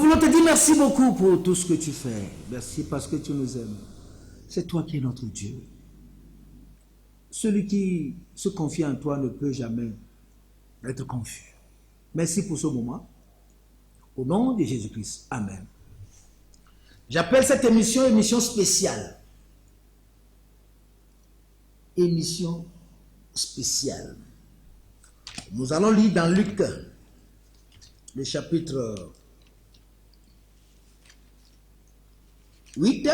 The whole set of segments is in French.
voulons te dire merci beaucoup pour tout ce que tu fais. Merci parce que tu nous aimes. C'est toi qui es notre Dieu. Celui qui se confie en toi ne peut jamais être confus. Merci pour ce moment. Au nom de Jésus-Christ. Amen. J'appelle cette émission spéciale. Émission spéciale. Nous allons lire dans Luc, le chapitre 8.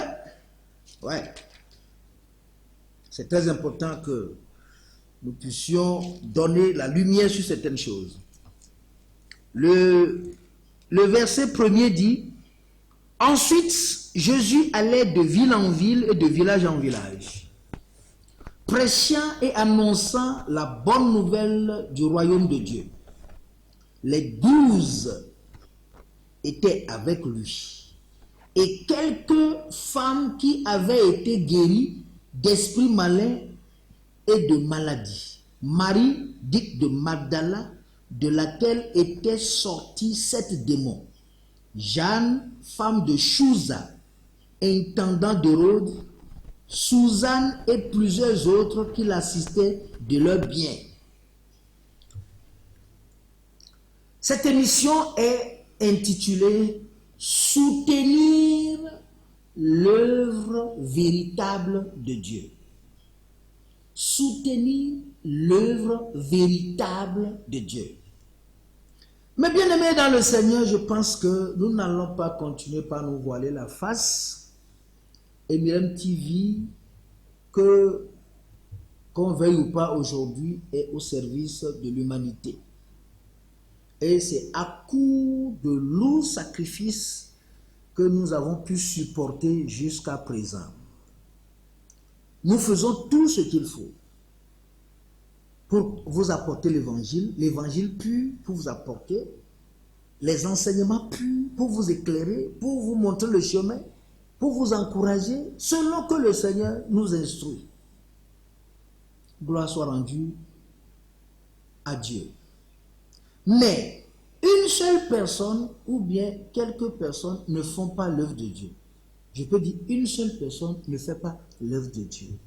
Ouais. C'est très important que nous puissions donner la lumière sur certaines choses. Le verset premier dit: ensuite, Jésus allait de ville en ville et de village en village, prêchant et annonçant la bonne nouvelle du royaume de Dieu. Les 12 étaient avec lui, et quelques femmes qui avaient été guéries d'esprits malins et de maladies. Marie, dite de Magdala, de laquelle étaient sortis 7 démons. Jeanne, femme de Chouza, intendant d'Hérode, Suzanne et plusieurs autres qui l'assistaient de leurs biens. Cette émission est intitulée « Soutenir l'œuvre véritable de Dieu ». Soutenir l'œuvre véritable de Dieu. Mais bien aimés dans le Seigneur, je pense que nous n'allons pas continuer par nous voiler la face. Eminem TV, qu'on veuille ou pas aujourd'hui, est au service de l'humanité. Et c'est à coup de lourds sacrifices que nous avons pu supporter jusqu'à présent. Nous faisons tout ce qu'il faut pour vous apporter l'évangile pur, pour vous apporter les enseignements purs, pour vous éclairer, pour vous montrer le chemin, pour vous encourager, selon que le Seigneur nous instruit. Gloire soit rendue à Dieu. Mais une seule personne ou bien quelques personnes ne font pas l'œuvre de Dieu. Je peux dire une seule personne ne fait pas l'œuvre de Dieu.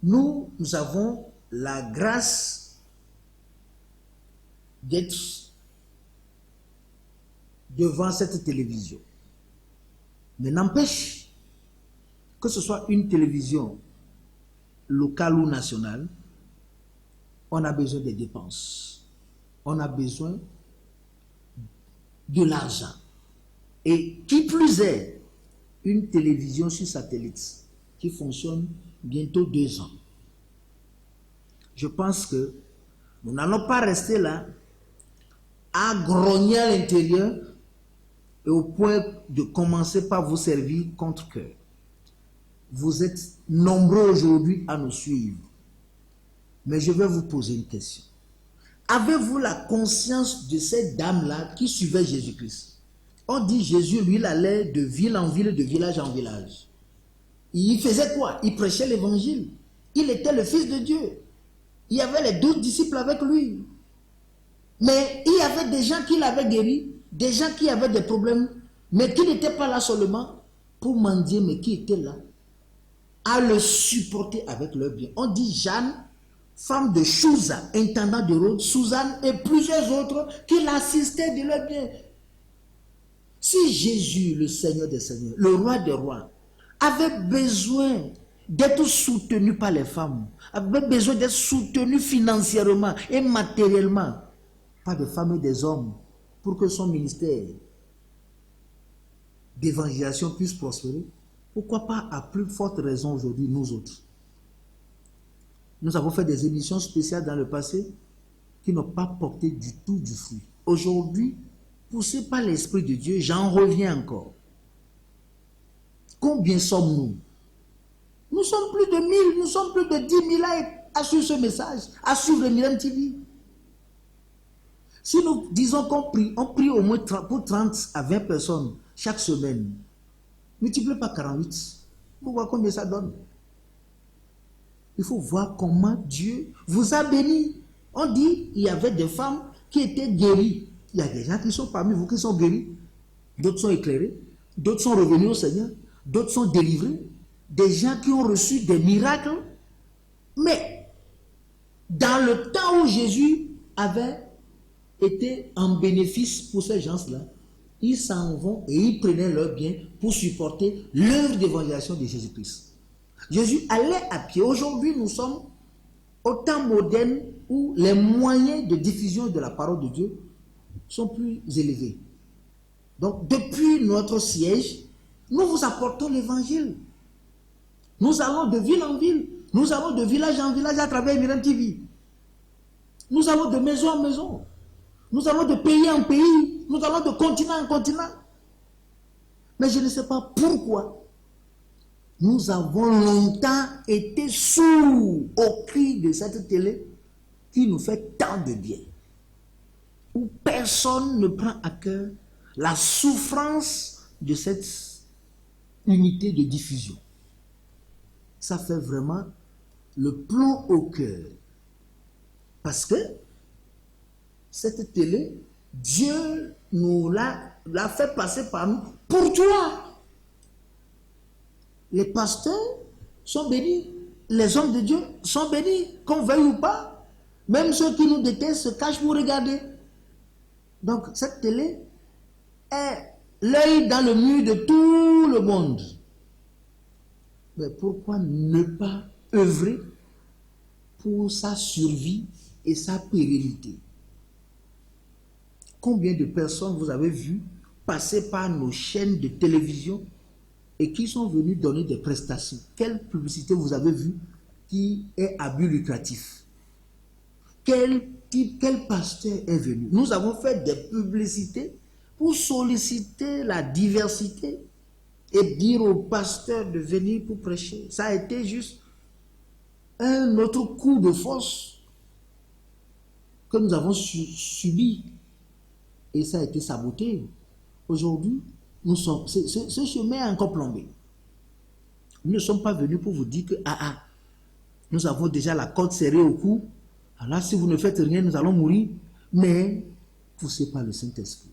Nous avons la grâce d'être devant cette télévision. Mais n'empêche que ce soit une télévision locale ou nationale, on a besoin des dépenses. On a besoin de l'argent. Et qui plus est, une télévision sur satellite qui fonctionne bientôt 2 ans. Je pense que nous n'allons pas rester là à grogner à l'intérieur et au point de commencer par vous servir contre cœur. Vous êtes nombreux aujourd'hui à nous suivre. Mais je vais vous poser une question. Avez-vous la conscience de cette dame-là qui suivait Jésus-Christ? On dit Jésus, lui, il allait de ville en ville, de village en village. Il faisait quoi? Il prêchait l'évangile. Il était le Fils de Dieu. Il y avait les 12 disciples avec lui. Mais il y avait des gens qui l'avaient guéri, des gens qui avaient des problèmes, mais qui n'étaient pas là seulement pour mendier, mais qui étaient là à le supporter avec leur bien. On dit Jeanne, femme de Chouza, intendant d'Hérode, Suzanne et plusieurs autres qui l'assistaient de leur bien. Si Jésus, le Seigneur des Seigneurs, le Roi des Rois, avait besoin d'être soutenu par les femmes, avait besoin d'être soutenu financièrement et matériellement par des femmes et des hommes pour que son ministère d'évangélisation puisse prospérer, pourquoi pas à plus forte raison aujourd'hui, nous autres? Nous avons fait des émissions spéciales dans le passé qui n'ont pas porté du tout du fruit. Aujourd'hui, poussé par l'Esprit de Dieu, j'en reviens encore. Combien sommes-nous? Nous sommes plus de 1000, nous sommes plus de 10 000 à suivre ce message, à suivre Eminem TV. Si nous disons qu'on prie, on prie au moins pour 30 à 20 personnes chaque semaine. Multipliez par 48. Pour voir combien ça donne. Il faut voir comment Dieu vous a béni. On dit qu'il y avait des femmes qui étaient guéries Il y a des gens qui sont parmi vous qui sont guéris, d'autres sont éclairés, d'autres sont revenus au Seigneur, d'autres sont délivrés, des gens qui ont reçu des miracles. Mais dans le temps où Jésus avait été en bénéfice pour ces gens-là, ils s'en vont et ils prenaient leurs biens pour supporter l'œuvre d'évangélisation de Jésus-Christ. Jésus allait à pied. Aujourd'hui, nous sommes au temps moderne où les moyens de diffusion de la parole de Dieu sont plus élevés. Donc, depuis notre siège, nous vous apportons l'évangile. Nous allons de ville en ville. Nous allons de village en village à travers Miriam TV. Nous allons de maison en maison. Nous allons de pays en pays. Nous allons de continent en continent. Mais je ne sais pas pourquoi nous avons longtemps été sourds au cri de cette télé qui nous fait tant de bien. Où personne ne prend à cœur la souffrance de cette unité de diffusion. Ça fait vraiment le plomb au cœur. Parce que cette télé, Dieu nous l'a fait passer par nous pour toi. Les pasteurs sont bénis, les hommes de Dieu sont bénis, qu'on veuille ou pas. Même ceux qui nous détestent se cachent pour regarder. Donc cette télé est l'œil dans le mur de tout le monde. Mais pourquoi ne pas œuvrer pour sa survie et sa pérennité? Combien de personnes vous avez vues passer par nos chaînes de télévision et qui sont venues donner des prestations? Quelle publicité vous avez vue qui est à but lucratif? Quel pasteur est venu? Nous avons fait des publicités pour solliciter la diversité et dire aux pasteurs de venir pour prêcher. Ça a été juste un autre coup de force que nous avons subi et ça a été saboté. Aujourd'hui, ce chemin est encore plombé. Nous ne sommes pas venus pour vous dire que nous avons déjà la corde serrée au cou. Alors si vous ne faites rien, nous allons mourir. Mais poussez par le Saint-Esprit.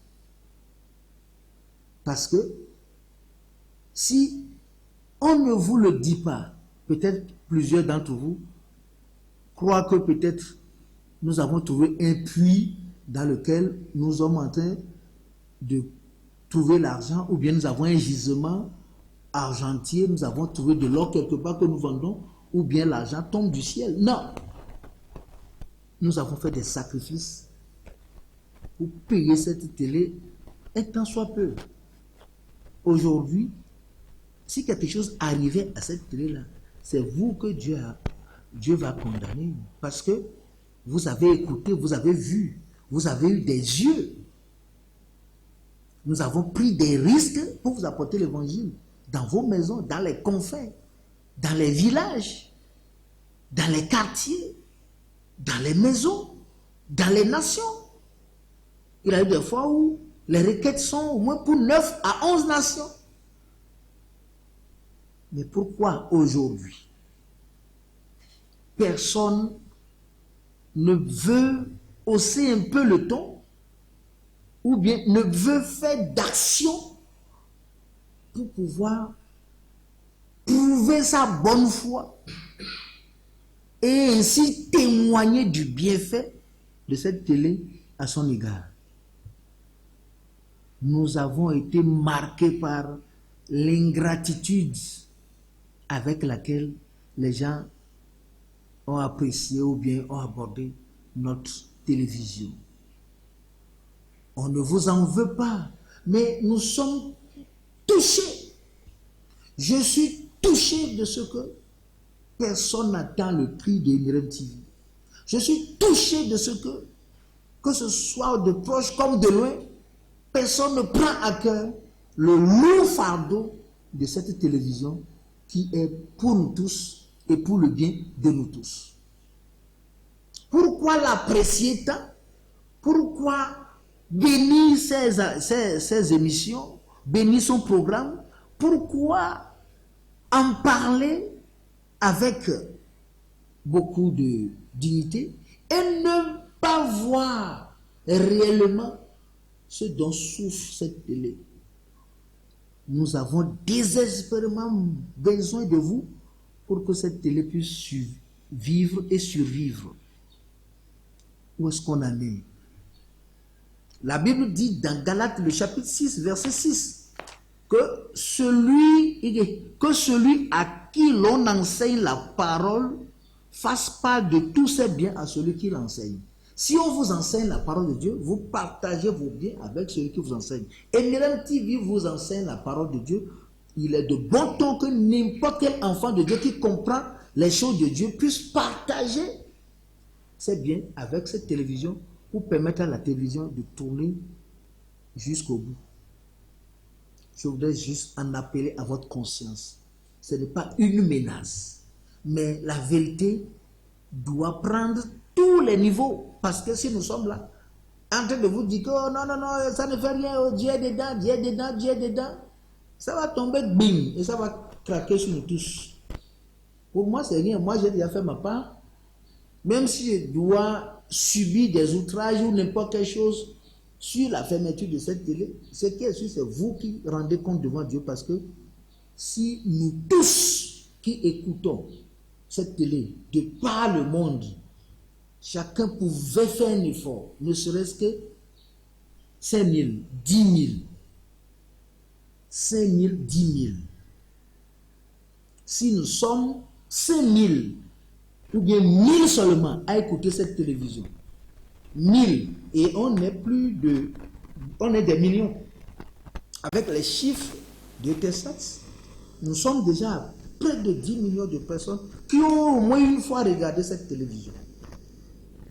Parce que si on ne vous le dit pas, peut-être plusieurs d'entre vous croient que peut-être nous avons trouvé un puits dans lequel nous sommes en train de trouver l'argent, ou bien nous avons un gisement argentier, nous avons trouvé de l'or quelque part que nous vendons, ou bien l'argent tombe du ciel. Non. Nous avons fait des sacrifices pour payer cette télé un tant soit peu. Aujourd'hui, si quelque chose arrivait à cette télé-là, c'est vous que Dieu va condamner. Parce que vous avez écouté, vous avez vu, vous avez eu des yeux. Nous avons pris des risques pour vous apporter l'évangile dans vos maisons, dans les confins, dans les villages, dans les quartiers, dans les maisons, dans les nations. Il y a eu des fois où les requêtes sont au moins pour 9 à 11 nations. Mais pourquoi aujourd'hui personne ne veut hausser un peu le ton ou bien ne veut faire d'action pour pouvoir prouver sa bonne foi et ainsi témoigner du bienfait de cette télé à son égard? Nous avons été marqués par l'ingratitude avec laquelle les gens ont apprécié ou bien ont abordé notre télévision. On ne vous en veut pas, mais nous sommes touchés. Je suis touché de ce que personne n'attend le prix de Miriam TV. Je suis touché de ce que ce soit de proche comme de loin, personne ne prend à cœur le lourd fardeau de cette télévision qui est pour nous tous et pour le bien de nous tous. Pourquoi l'apprécier tant? Pourquoi bénir ses émissions, bénir son programme? Pourquoi en parler avec beaucoup de dignité et ne pas voir réellement ce dont souffre cette télé. Nous avons désespérément besoin de vous pour que cette télé puisse vivre et survivre. Où est-ce qu'on en est? La Bible dit dans Galates, le chapitre 6, verset 6, que celui à qui l'on enseigne la parole fasse part de tous ses biens à celui qui l'enseigne. Si on vous enseigne la parole de Dieu, vous partagez vos biens avec celui qui vous enseigne. Et Myriam TV vous enseigne la parole de Dieu. Il est de bon ton que n'importe quel enfant de Dieu qui comprend les choses de Dieu puisse partager ses biens avec cette télévision pour permettre à la télévision de tourner jusqu'au bout. Je voudrais juste en appeler à votre conscience. Ce n'est pas une menace, mais la vérité doit prendre tous les niveaux. Parce que si nous sommes là, en train de vous dire que oh, non, non, non, ça ne fait rien, oh, Dieu est dedans, Dieu est dedans, Dieu est dedans, ça va tomber, bing, et ça va craquer sur nous tous. Pour moi, c'est rien. Moi, j'ai déjà fait ma part. Même si je dois subir des outrages ou n'importe quelle chose sur la fermeture de cette télé, ce qui est sûr, c'est vous qui rendez compte devant Dieu. Parce que si nous tous qui écoutons cette télé de par le monde, chacun pouvait faire un effort, ne serait-ce que 5 000, 10 000. 5 000, 10 000. Si nous sommes 5 000 ou bien 1000 seulement à écouter cette télévision, 1000, et on est des millions. Avec les chiffres de Tessat, nous sommes déjà à près de 10 millions de personnes qui ont au moins une fois regardé cette télévision.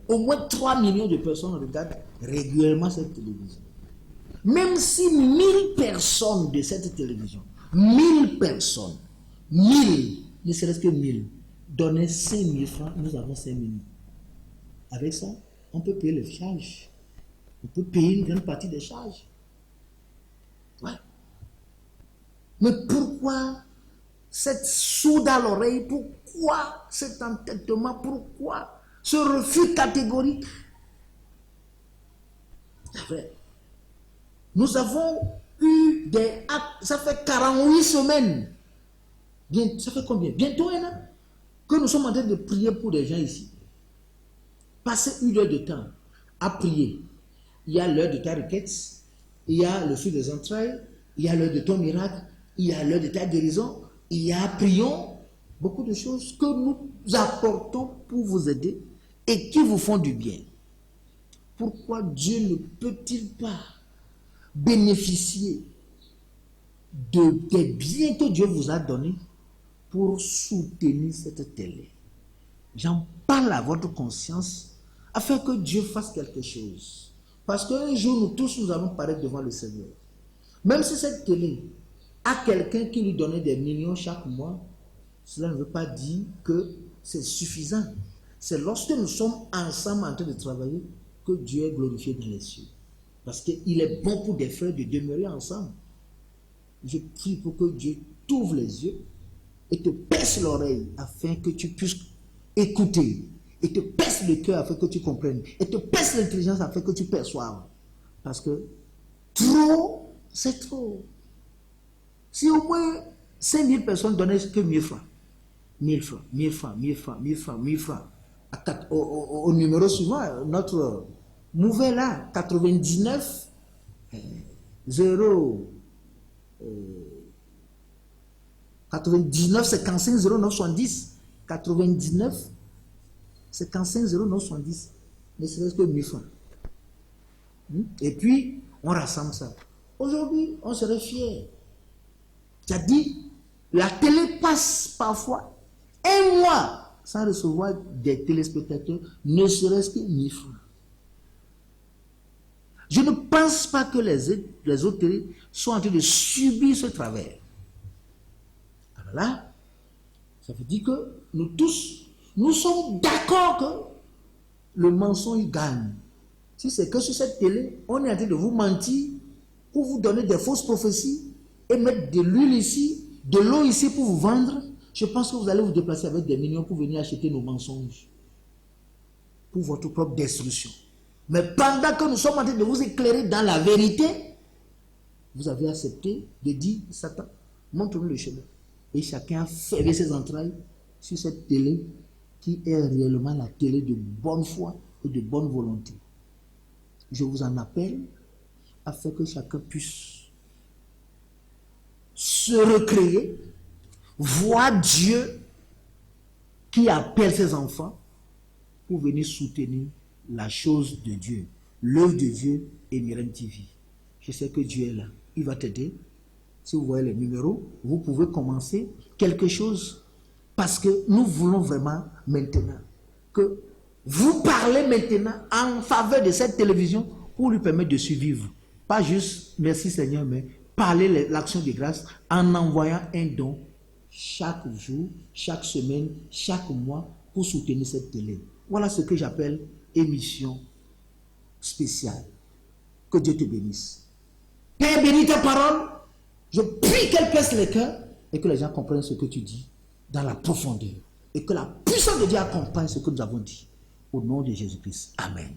Au moins 3 millions de personnes regardent régulièrement cette télévision. Même si 1000 personnes de cette télévision, 1000 personnes, 1000, ne serait-ce que 1000, donnaient 5 000 francs, nous avons 5 000. Avec ça, on peut payer les charges. On peut payer une grande partie des charges. Ouais. Mais pourquoi cette sourde à l'oreille? Pourquoi cet entêtement? Pourquoi ce refus catégorique? C'est vrai. Nous avons eu des actes, ça fait 48 semaines. Bien, ça fait combien? Bientôt un an que nous sommes en train de prier pour des gens ici. Passer 1 heure de temps à prier. Il y a l'heure de ta requête, il y a le feu des entrailles, il y a l'heure de ton miracle, il y a l'heure de ta guérison, il y a prions, beaucoup de choses que nous apportons pour vous aider et qui vous font du bien. Pourquoi Dieu ne peut-il pas bénéficier des biens que Dieu vous a donnés pour soutenir cette télé? J'en parle à votre conscience afin que Dieu fasse quelque chose. Parce qu'un jour, nous tous, nous allons paraître devant le Seigneur. Même si cette télé a quelqu'un qui lui donnait des millions chaque mois, cela ne veut pas dire que c'est suffisant. C'est lorsque nous sommes ensemble en train de travailler que Dieu est glorifié dans les cieux. Parce qu'il est bon pour des frères de demeurer ensemble. Je prie pour que Dieu t'ouvre les yeux et te perce l'oreille afin que tu puisses écouter, et te perce le cœur afin que tu comprennes, et te perce l'intelligence afin que tu perçoives. Parce que trop, c'est trop. Si au moins 5 000 personnes donnaient que 1000 francs, 1000 francs, 1000 francs, 1000 francs, 1000 francs, 1000 francs, au numéro suivant, notre nouvelle là, 99 0 99 55 09 70, 99 55 09 70, ne serait-ce que 1000 francs. Et puis, on rassemble ça. Aujourd'hui, on serait fiers. C'est-à-dire, la télé passe parfois 1 mois sans recevoir des téléspectateurs, ne serait-ce que 1000 francs. Je ne pense pas que les autres télés soient en train de subir ce travers. Alors là, ça veut dire que nous tous, nous sommes d'accord que le mensonge gagne. Si c'est que sur cette télé, on est en train de vous mentir pour vous donner des fausses prophéties et mettre de l'huile ici, de l'eau ici pour vous vendre, je pense que vous allez vous déplacer avec des millions pour venir acheter nos mensonges pour votre propre destruction. Mais pendant que nous sommes en train de vous éclairer dans la vérité, vous avez accepté de dire, Satan, montre-nous le chemin. Et chacun a fermé ses entrailles sur cette télé qui est réellement la télé de bonne foi et de bonne volonté. Je vous en appelle afin que chacun puisse se recréer, voir Dieu qui appelle ses enfants pour venir soutenir la chose de Dieu, l'œuvre de Dieu et Myrène TV. Je sais que Dieu est là. Il va t'aider. Si vous voyez les numéros, vous pouvez commencer quelque chose parce que nous voulons vraiment maintenant que vous parlez maintenant en faveur de cette télévision pour lui permettre de survivre. Pas juste merci Seigneur, mais parler l'action de grâce en envoyant un don chaque jour, chaque semaine, chaque mois pour soutenir cette télé. Voilà ce que j'appelle émission spéciale. Que Dieu te bénisse. Père, bénis ta parole. Je prie qu'elle perce les cœurs et que les gens comprennent ce que tu dis dans la profondeur. Et que la puissance de Dieu accompagne ce que nous avons dit. Au nom de Jésus-Christ. Amen.